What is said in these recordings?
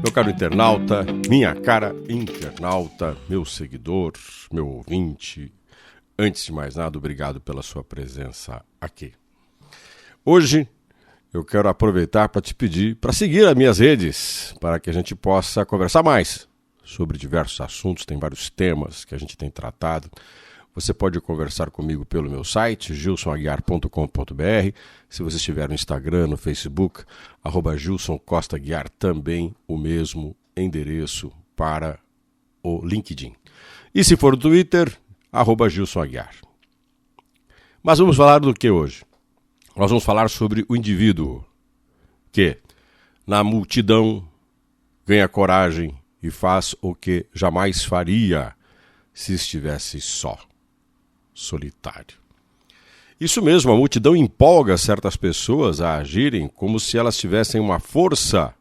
Meu caro internauta, minha cara internauta, meu seguidor, meu ouvinte, antes de mais nada, obrigado pela sua presença aqui. Hoje eu quero aproveitar para te pedir para seguir as minhas redes, para que a gente possa conversar mais sobre diversos assuntos, tem vários temas que a gente tem tratado. Você pode conversar comigo pelo meu site, gilsonaguiar.com.br. Se você estiver no Instagram, no Facebook, @GilsonCostaGuiar, também o mesmo endereço para o LinkedIn. E se for no Twitter, @GilsonAguiar. Mas vamos falar do que hoje? Nós vamos falar sobre o indivíduo que, na multidão, ganha coragem e faz o que jamais faria se estivesse só. Solitário. Isso mesmo, a multidão empolga certas pessoas a agirem como se elas tivessem uma força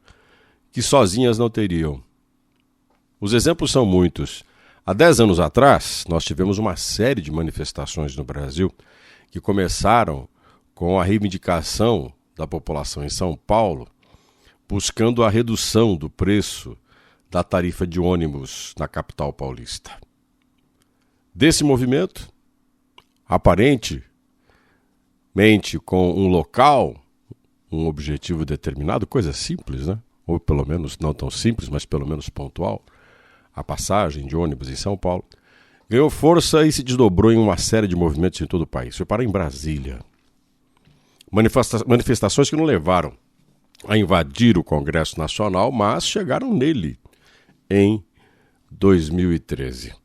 que sozinhas não teriam. Os exemplos são muitos. Há 10 anos atrás, nós tivemos uma série de manifestações no Brasil que começaram com a reivindicação da população em São Paulo, buscando a redução do preço da tarifa de ônibus na capital paulista. Desse movimento, aparentemente com um local, um objetivo determinado, coisa simples, né? Ou pelo menos não tão simples, mas pelo menos pontual, a passagem de ônibus em São Paulo, ganhou força e se desdobrou em uma série de movimentos em todo o país. Foi parar em Brasília. Manifestações que não levaram a invadir o Congresso Nacional, mas chegaram nele em 2013.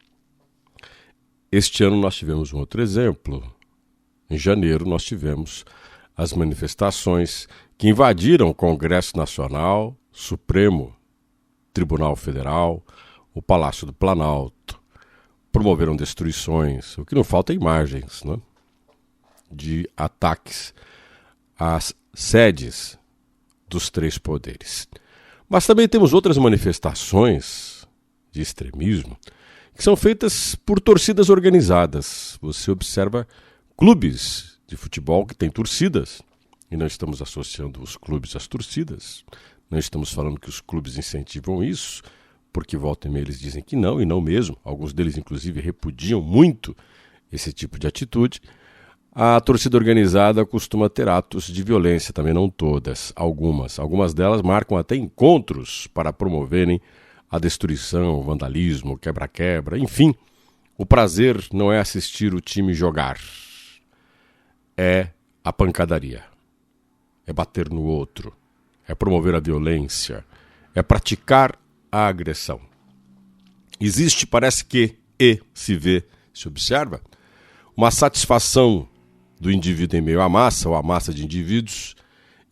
Este ano nós tivemos um outro exemplo. Em janeiro nós tivemos as manifestações que invadiram o Congresso Nacional, Supremo Tribunal Federal, o Palácio do Planalto, promoveram destruições, o que não falta é imagens, né, de ataques às sedes dos três poderes. Mas também temos outras manifestações de extremismo que são feitas por torcidas organizadas. Você observa clubes de futebol que têm torcidas, e não estamos associando os clubes às torcidas, não estamos falando que os clubes incentivam isso, porque volta e meia eles dizem que não, e não mesmo. Alguns deles, inclusive, repudiam muito esse tipo de atitude. A torcida organizada costuma ter atos de violência, também não todas, algumas. Algumas delas marcam até encontros para promoverem a destruição, o vandalismo, o quebra-quebra, enfim. O prazer não é assistir o time jogar, é a pancadaria, é bater no outro, é promover a violência, é praticar a agressão. Existe, parece que, se observa, uma satisfação do indivíduo em meio à massa, ou à massa de indivíduos,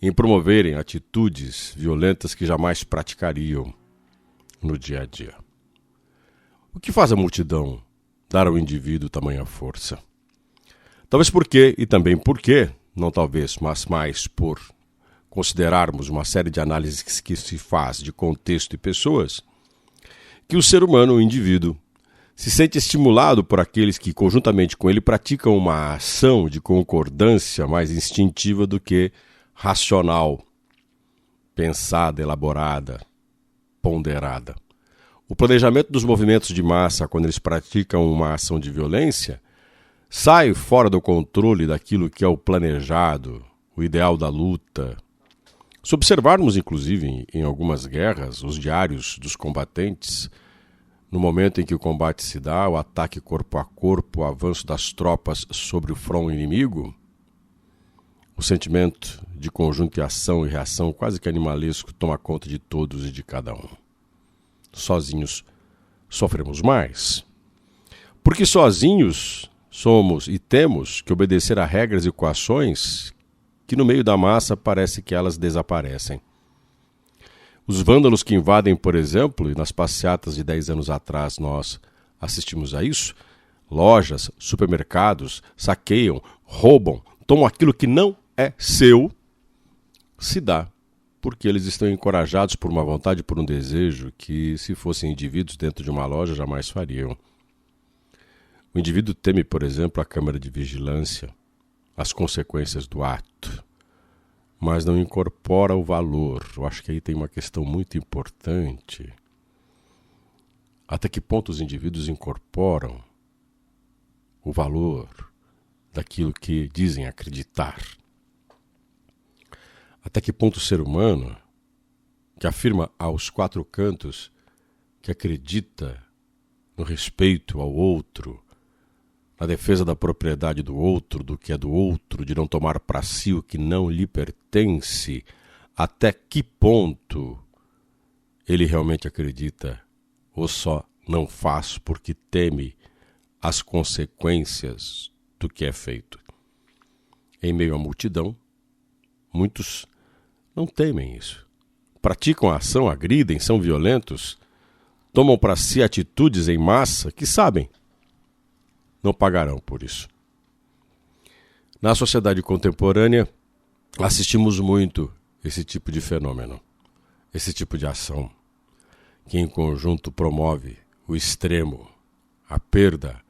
em promoverem atitudes violentas que jamais praticariam no dia a dia. O que faz a multidão dar ao indivíduo tamanha força? Talvez porque, e também porque, não talvez, mas mais por considerarmos uma série de análises que se faz de contexto e pessoas, que o ser humano, o indivíduo, se sente estimulado por aqueles que, conjuntamente com ele, praticam uma ação de concordância mais instintiva do que racional, pensada, elaborada, ponderada. O planejamento dos movimentos de massa, quando eles praticam uma ação de violência, sai fora do controle daquilo que é o planejado, o ideal da luta. Se observarmos, inclusive, em algumas guerras, os diários dos combatentes, no momento em que o combate se dá, o ataque corpo a corpo, o avanço das tropas sobre o front inimigo, o sentimento de conjunto de ação e reação quase que animalesco toma conta de todos e de cada um. Sozinhos sofremos mais. Porque sozinhos somos e temos que obedecer a regras e equações que no meio da massa parece que elas desaparecem. Os vândalos que invadem, por exemplo, e nas passeatas de 10 anos atrás nós assistimos a isso, lojas, supermercados, saqueiam, roubam, tomam aquilo que não é seu, se dá porque eles estão encorajados por uma vontade, por um desejo que, se fossem indivíduos dentro de uma loja, jamais fariam. O indivíduo teme, por exemplo, a câmara de vigilância, as consequências do ato. mas não incorpora o valor. Eu acho que aí tem uma questão muito importante. Até que ponto os indivíduos incorporam o valor daquilo que dizem acreditar? Até que ponto o ser humano, que afirma aos quatro cantos que acredita no respeito ao outro, na defesa da propriedade do outro, do que é do outro, de não tomar para si o que não lhe pertence, até que ponto ele realmente acredita ou só não faz porque teme as consequências do que é feito? Em meio à multidão, muitos não temem isso. Praticam a ação, agridem, são violentos, tomam para si atitudes em massa que sabem, não pagarão por isso. Na sociedade contemporânea, assistimos muito esse tipo de fenômeno, esse tipo de ação, que em conjunto promove o extremo, a perda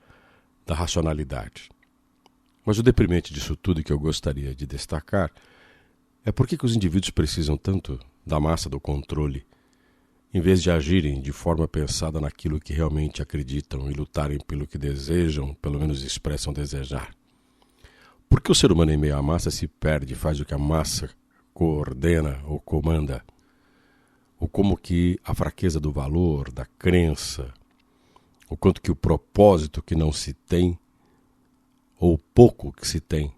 da racionalidade. Mas o deprimente disso tudo que eu gostaria de destacar é por que os indivíduos precisam tanto da massa do controle, em vez de agirem de forma pensada naquilo que realmente acreditam e lutarem pelo que desejam, pelo menos expressam desejar. Por que o ser humano em meio à massa se perde e faz o que a massa coordena ou comanda? Ou como que a fraqueza do valor, da crença, o quanto que o propósito que não se tem, ou pouco que se tem,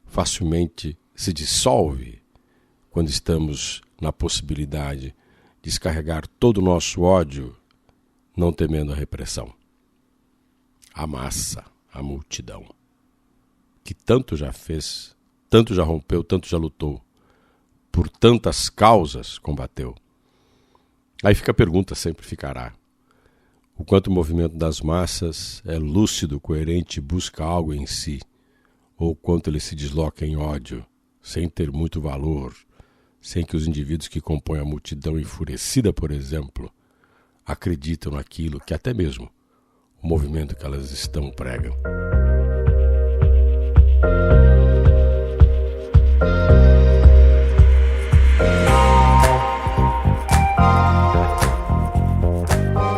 facilmente se dissolve quando estamos na possibilidade de descarregar todo o nosso ódio, não temendo a repressão. A massa, a multidão, que tanto já fez, tanto já rompeu, tanto já lutou, por tantas causas combateu. Aí fica a pergunta, sempre ficará: o quanto o movimento das massas é lúcido, coerente e busca algo em si, ou o quanto ele se desloca em ódio, sem ter muito valor, sem que os indivíduos que compõem a multidão enfurecida, por exemplo, acreditam naquilo que até mesmo o movimento que elas estão pregam.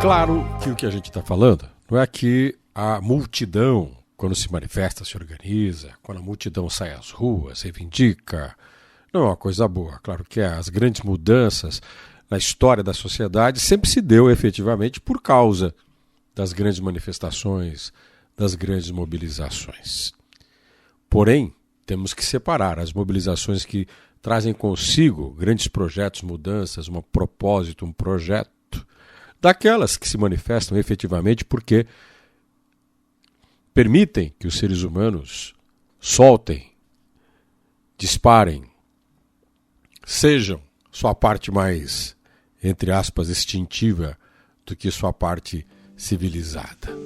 Claro que o que a gente está falando não é que a multidão, quando se manifesta, se organiza, quando a multidão sai às ruas, reivindica, não é uma coisa boa. Claro que as grandes mudanças na história da sociedade sempre se deu efetivamente por causa das grandes manifestações, das grandes mobilizações. Porém, temos que separar as mobilizações que trazem consigo grandes projetos, mudanças, um propósito, um projeto, daquelas que se manifestam efetivamente porque permitem que os seres humanos soltem, disparem, sejam sua parte mais, entre aspas, instintiva do que sua parte civilizada.